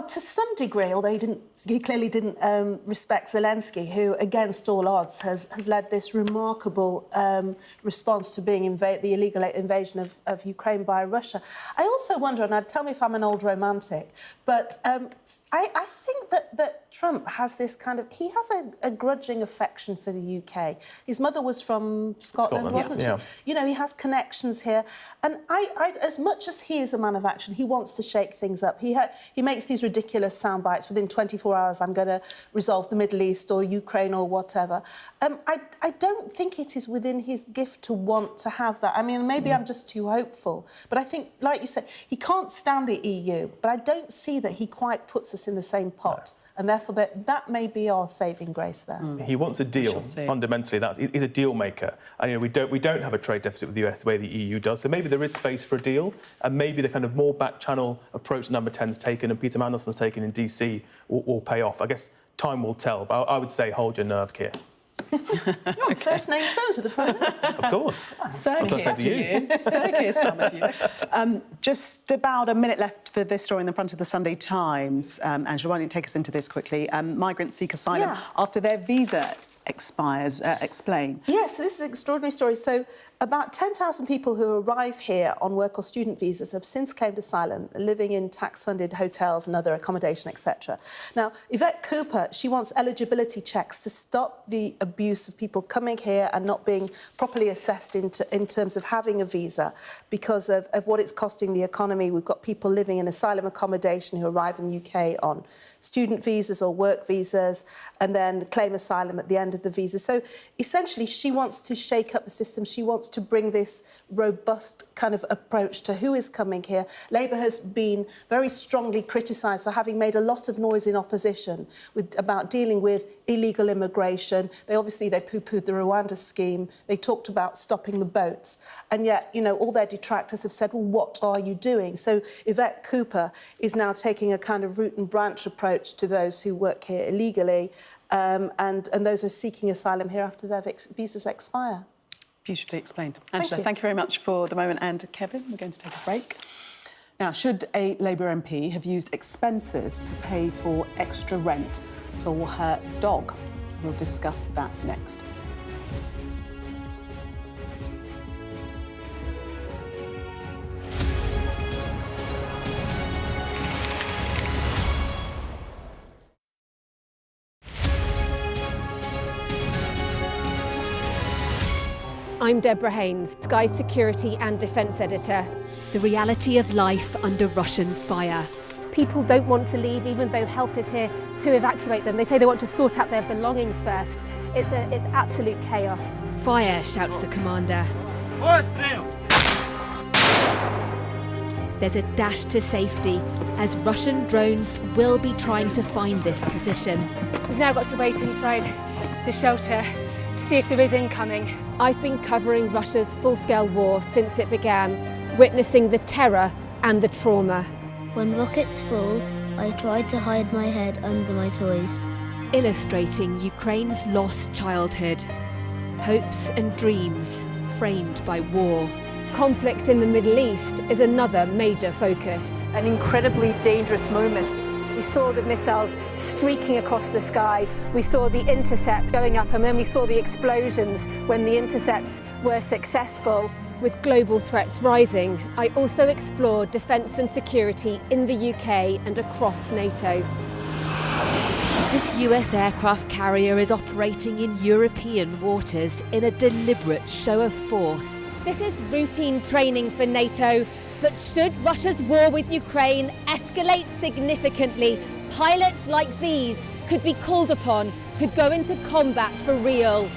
to some degree, although he clearly didn't respect Zelensky, who, against all odds, has led this remarkable response to being the illegal invasion of Ukraine by Russia. I also wonder, and tell me if I'm an old romantic, but I think that Trump has this he has a grudging affection for the UK. His mother was from Scotland, wasn't she? Yeah. He has connections here. And as much as he is a man of action, he wants to shake things up. He makes these ridiculous sound bites. Within 24 hours, I'm going to resolve the Middle East or Ukraine or whatever. I don't think it is within his gift to want to have that. I mean, maybe I'm just too hopeful. But I think, like you said, he can't stand the EU, but I don't see that he quite puts us in the same pot. No. And therefore, that may be our saving grace there. He wants a deal, fundamentally. He's a deal maker. And we don't have a trade deficit with the US the way the EU does. So maybe there is space for a deal, and maybe the kind of more back-channel approach number 10's taken and Peter Mandelson's taken in DC will pay off. I guess time will tell, but I would say hold your nerve, Keir. You're on first name terms with the Prime Minister. Of course. Sir Keir Starmer to you. Just about a minute left for this story in the front of the Sunday Times. Angela, why don't you take us into this quickly? Migrants seek asylum after their visa expires. Explain. Yes, so this is an extraordinary story. So about 10,000 people who arrive here on work or student visas have since claimed asylum, living in tax-funded hotels and other accommodation, etc. Now, Yvette Cooper, she wants eligibility checks to stop the abuse of people coming here and not being properly assessed in terms of having a visa because of what it's costing the economy. We've got people living in asylum accommodation who arrive in the UK on student visas or work visas and then claim asylum at the end end of the visa. So essentially, she wants to shake up the system. She wants to bring this robust kind of approach to who is coming here. Labour has been very strongly criticised for having made a lot of noise in opposition about dealing with illegal immigration. They poo-pooed the Rwanda scheme. They talked about stopping the boats. And yet, you know, all their detractors have said, well, what are you doing? So Yvette Cooper is now taking a kind of root and branch approach to those who work here illegally and those who are seeking asylum here after their visas expire. Beautifully explained. Angela, thank you very much for the moment. And Kevin, we're going to take a break. Now, should a Labour MP have used expenses to pay for extra rent for her dog? We'll discuss that next. I'm Deborah Haynes, Sky Security and Defence Editor. The reality of life under Russian fire. People don't want to leave even though help is here to evacuate them. They say they want to sort out their belongings first. It's absolute chaos. Fire, shouts the commander. There's a dash to safety as Russian drones will be trying to find this position. We've now got to wait inside the shelter to see if there is incoming. I've been covering Russia's full-scale war since it began, witnessing the terror and the trauma. When rockets fall, I try to hide my head under my toys. Illustrating Ukraine's lost childhood, hopes and dreams framed by war. Conflict in the Middle East is another major focus. An incredibly dangerous moment. We saw the missiles streaking across the sky. We saw the intercept going up, and then we saw the explosions when the intercepts were successful. With global threats rising, I also explored defence and security in the UK and across NATO. This US aircraft carrier is operating in European waters in a deliberate show of force. This is routine training for NATO. But should Russia's war with Ukraine escalate significantly, pilots like these could be called upon to go into combat for real.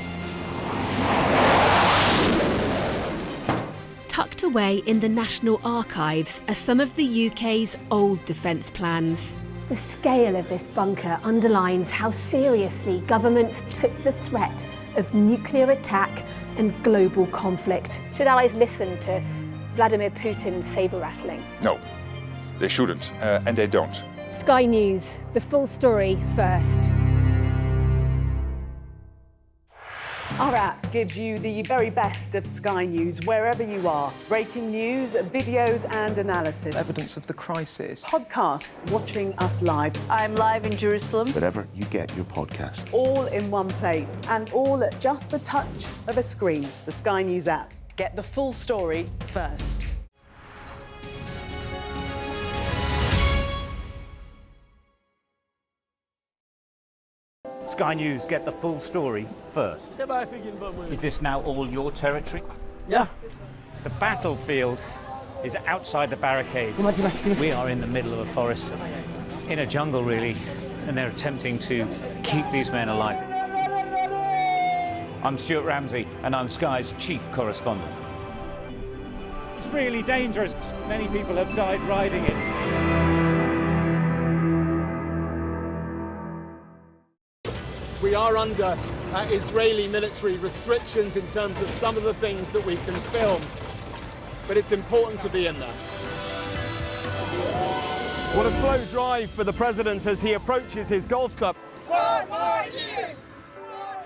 Tucked away in the National Archives are some of the UK's old defence plans. The scale of this bunker underlines how seriously governments took the threat of nuclear attack and global conflict. Should allies listen to Vladimir Putin's sabre-rattling? No, they shouldn't, and they don't. Sky News, the full story first. Our app gives you the very best of Sky News wherever you are. Breaking news, videos and analysis. Evidence of the crisis. Podcasts, watching us live. I'm live in Jerusalem. Wherever you get your podcast. All in one place and all at just the touch of a screen. The Sky News app. Get the full story first. Sky News, get the full story first. Is this now all your territory? Yeah. The battlefield is outside the barricades. We are in the middle of a forest, in a jungle really, and they're attempting to keep these men alive. I'm Stuart Ramsey, and I'm Sky's chief correspondent. It's really dangerous. Many people have died riding it. We are under Israeli military restrictions in terms of some of the things that we can film, but it's important to be in there. What a slow drive for the president as he approaches his Golf Cup. 4 more years!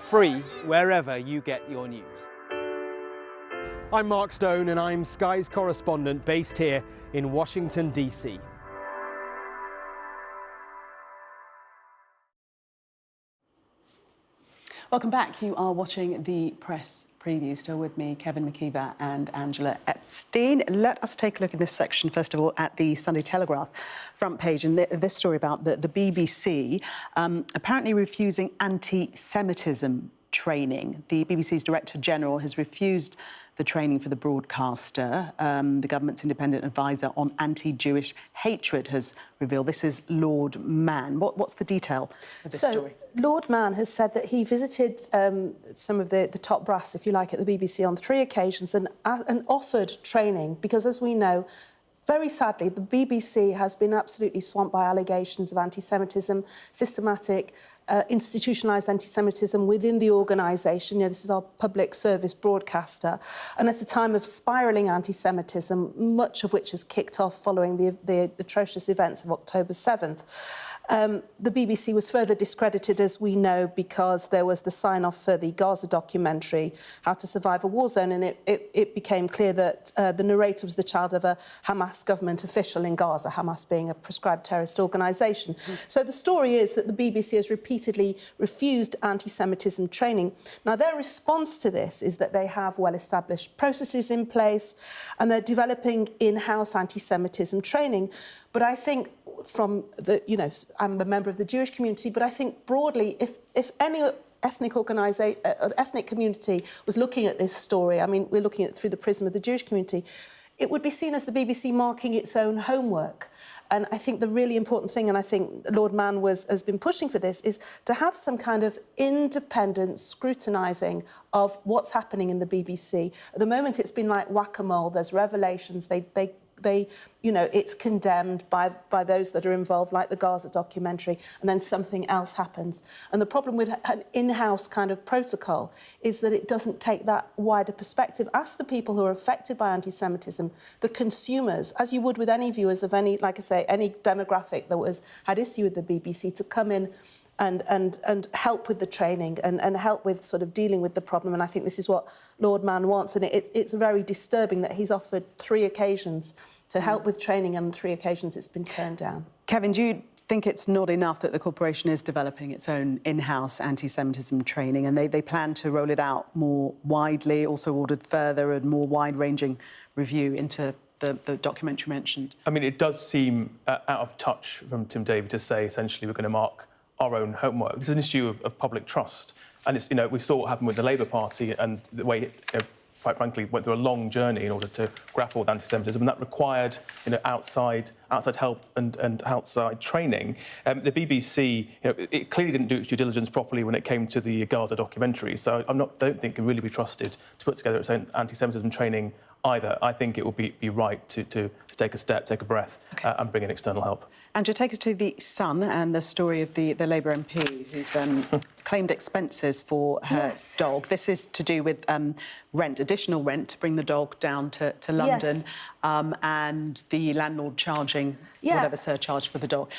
Free wherever you get your news. I'm Mark Stone and I'm Sky's correspondent based here in Washington, DC. Welcome back. You are watching the press preview. Still with me, Kevin McKeever and Angela Epstein. Let us take a look in this section, first of all, at the Sunday Telegraph front page, and this story about the BBC apparently refusing anti-Semitism training. The BBC's Director General has refused the the training for the broadcaster. The government's independent advisor on anti-Jewish hatred has revealed this is Lord Mann. What's the detail of this story? Lord Mann has said that he visited some of the top brass, if you like, at the BBC on 3 occasions and offered training because, as we know, very sadly, the BBC has been absolutely swamped by allegations of anti-Semitism, systematic, institutionalised anti-Semitism within the organisation. You know, this is our public service broadcaster. And at a time of spiralling anti-Semitism, much of which has kicked off following the atrocious events of October 7th, the BBC was further discredited, as we know, because there was the sign-off for the Gaza documentary, How to Survive a War Zone, and it became clear that the narrator was the child of a Hamas government official in Gaza, Hamas being a proscribed terrorist organisation. So the story is that the BBC has repeatedly refused anti-Semitism training. Now, their response to this is that they have well-established processes in place and they're developing in-house anti-Semitism training. But I think from the, you know, I'm a member of the Jewish community, but I think broadly, if any ethnic community was looking at this story, I mean, we're looking at it through the prism of the Jewish community, it would be seen as the BBC marking its own homework. And I think the really important thing, and I think Lord Mann has been pushing for this, is to have some kind of independent scrutinising of what's happening in the BBC. At the moment, it's been like whack-a-mole. There's revelations. They, you know, it's condemned by those that are involved, like the Gaza documentary, and then something else happens. And the problem with an in-house kind of protocol is that it doesn't take that wider perspective. Ask the people who are affected by anti-Semitism, the consumers, as you would with any viewers of any, like I say, any demographic that had issue with the BBC, to come in and help with the training and help with sort of dealing with the problem. And I think this is what Lord Mann wants. And it's very disturbing that he's offered 3 occasions to help with training, and on 3 occasions it's been turned down. Kevin, do you think it's not enough that the corporation is developing its own in-house anti-Semitism training, and they plan to roll it out more widely, also ordered further and more wide-ranging review into the documentary mentioned? I mean, it does seem out of touch from Tim Davie to say, essentially, we're going to mark our own homework. This is an issue of public trust. And it's, you know, we saw what happened with the Labour Party and the way it, you know, quite frankly, went through a long journey in order to grapple with anti-Semitism, and that required, you know, outside help and outside training. The BBC, you know, it clearly didn't do its due diligence properly when it came to the Gaza documentary. So I don't think it can really be trusted to put together its own anti-Semitism training either. I think it will be right to take a step, take a breath, and bring in external help. Andrew, take us to The Sun and the story of the Labour MP who's claimed expenses for her dog. This is to do with rent, additional rent, to bring the dog down to London, and the landlord charging whatever surcharge for the dog.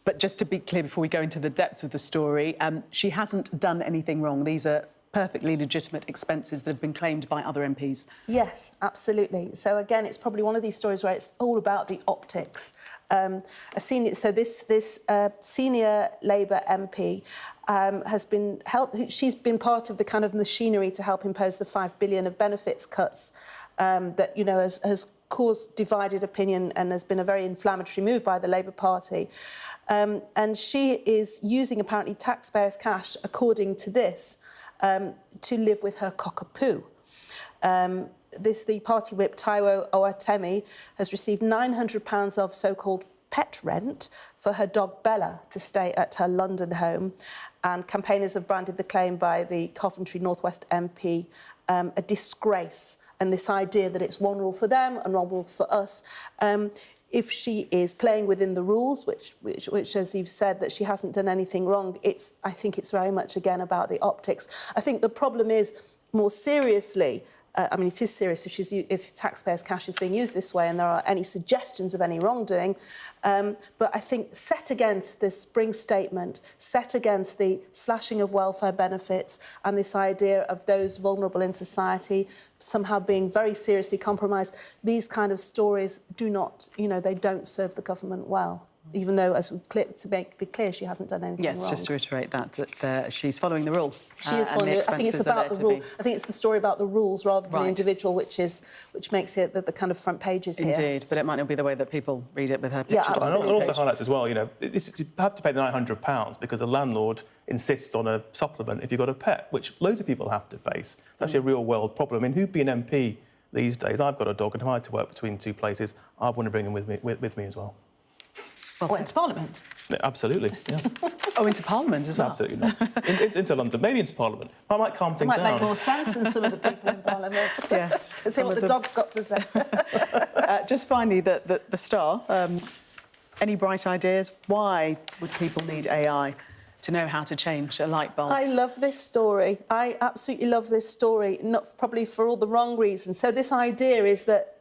But just to be clear, before we go into the depths of the story, she hasn't done anything wrong. These are perfectly legitimate expenses that have been claimed by other MPs. Yes, absolutely. So again, it's probably one of these stories where it's all about the optics. This senior Labour MP has been she's been part of the kind of machinery to help impose the £5 billion of benefits cuts that, you know, has caused divided opinion and has been a very inflammatory move by the Labour Party. And she is using apparently taxpayers' cash, according to this, to live with her cockapoo. The party whip, Taiwo Owatemi, has received £900 of so-called pet rent for her dog Bella to stay at her London home. And campaigners have branded the claim by the Coventry North West MP a disgrace, and this idea that it's one rule for them and one rule for us. If she is playing within the rules, which, as you've said, that she hasn't done anything wrong, I think it's very much, again, about the optics. I think the problem is, more seriously, I mean, it is serious if taxpayers' cash is being used this way and there are any suggestions of any wrongdoing. But I think set against this spring statement, set against the slashing of welfare benefits and this idea of those vulnerable in society somehow being very seriously compromised, these kind of stories do not, you know, they don't serve the government well. Even though, to be clear, she hasn't done anything wrong. Yes, just to reiterate that she's following the rules. She is following the. I think it's about the rule. I think it's the story about the rules rather than the individual, which makes it the kind of front pages here. Indeed, but it might not be the way that people read it with her picture. Yeah, absolutely. And it also highlights as well, you know, you have to pay the £900 because the landlord insists on a supplement if you've got a pet, which loads of people have to face. It's actually a real-world problem. I mean, who'd be an MP these days? I've got a dog, and if I had to work between two places, I want to bring him with me as well. Well, into Parliament? Yeah, absolutely, yeah. Oh, into Parliament as well? Absolutely not. Into London, maybe into Parliament. I might calm things down. It might make more sense than some of the people in Parliament. Yes. Let's see what the dog's got to say. Just finally, the Star, any bright ideas? Why would people need AI to know how to change a light bulb? I love this story. I absolutely love this story, not probably for all the wrong reasons. So this idea is that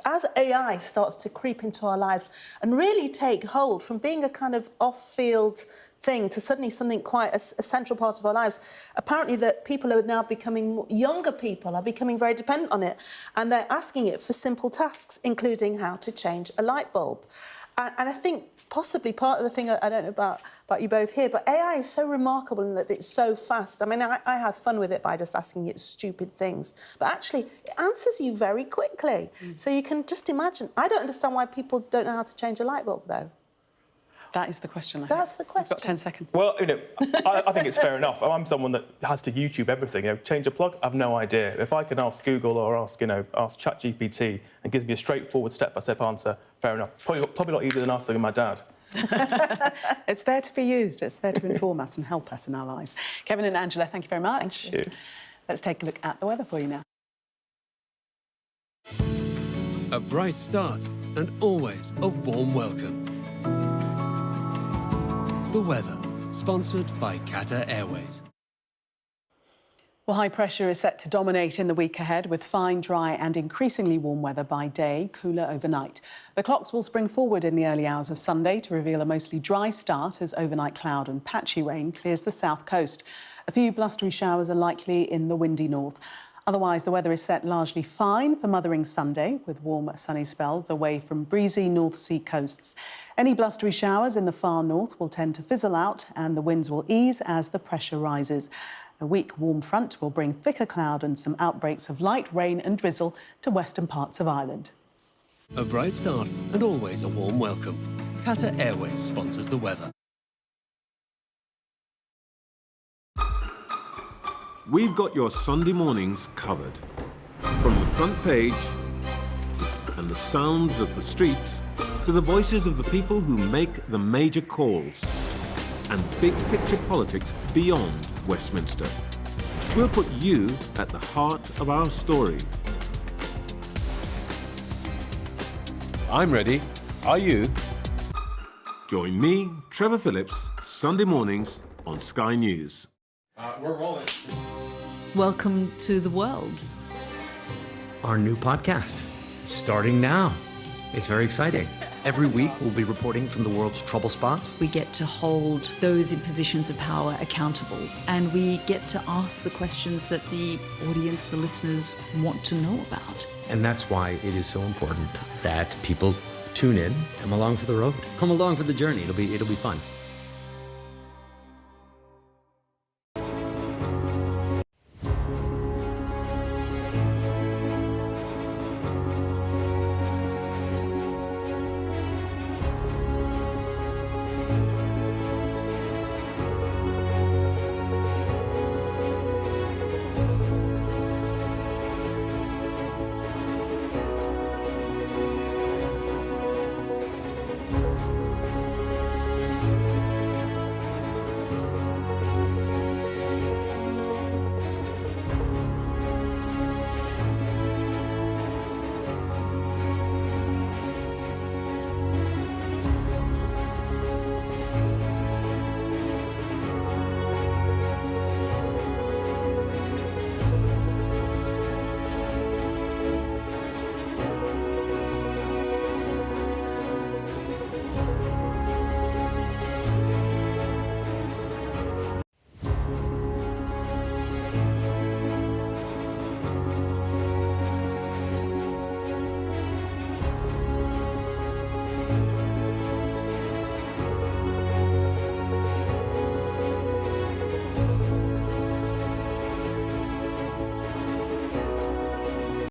as AI starts to creep into our lives and really take hold from being a kind of off-field thing to suddenly something quite a central part of our lives, apparently that people are now becoming, younger people are becoming very dependent on it, and they're asking it for simple tasks, including how to change a light bulb. And I think possibly part of the thing, I don't know about you both here, but AI is so remarkable in that it's so fast. I mean, I have fun with it by just asking it stupid things, but actually it answers you very quickly. So you can just imagine. I don't understand why people don't know how to change a light bulb, though. That is the question, That's the question. We've got 10 seconds. Well, you know, I think it's fair enough. I'm someone that has to YouTube everything. You know, change a plug, I've no idea. If I can ask Google or ask ChatGPT and gives me a straightforward step-by-step answer, fair enough. Probably not easier than asking my dad. It's there to be used. It's there to inform us and help us in our lives. Kevin and Angela, thank you very much. Thank you. Let's take a look at the weather for you now. A bright start and always a warm welcome. The weather, sponsored by Qatar Airways. Well, high pressure is set to dominate in the week ahead with fine, dry and increasingly warm weather by day, cooler overnight. The clocks will spring forward in the early hours of Sunday to reveal a mostly dry start as overnight cloud and patchy rain clears the south coast. A few blustery showers are likely in the windy north. Otherwise, the weather is set largely fine for Mothering Sunday, with warm, sunny spells away from breezy North Sea coasts. Any blustery showers in the far north will tend to fizzle out and the winds will ease as the pressure rises. A weak warm front will bring thicker cloud and some outbreaks of light rain and drizzle to western parts of Ireland. A bright start and always a warm welcome. Qatar Airways sponsors the weather. We've got your Sunday mornings covered. From the front page and the sounds of the streets to the voices of the people who make the major calls and big picture politics beyond Westminster. We'll put you at the heart of our story. I'm ready. Are you? Join me, Trevor Phillips, Sunday mornings on Sky News. We're rolling. Welcome to the world. Our new podcast, starting now. It's very exciting. Every week we'll be reporting from the world's trouble spots. We get to hold those in positions of power accountable, and we get to ask the questions that the audience, the listeners, want to know about. And that's why it is so important that people tune in, come along for the road, come along for the journey. It'll be fun.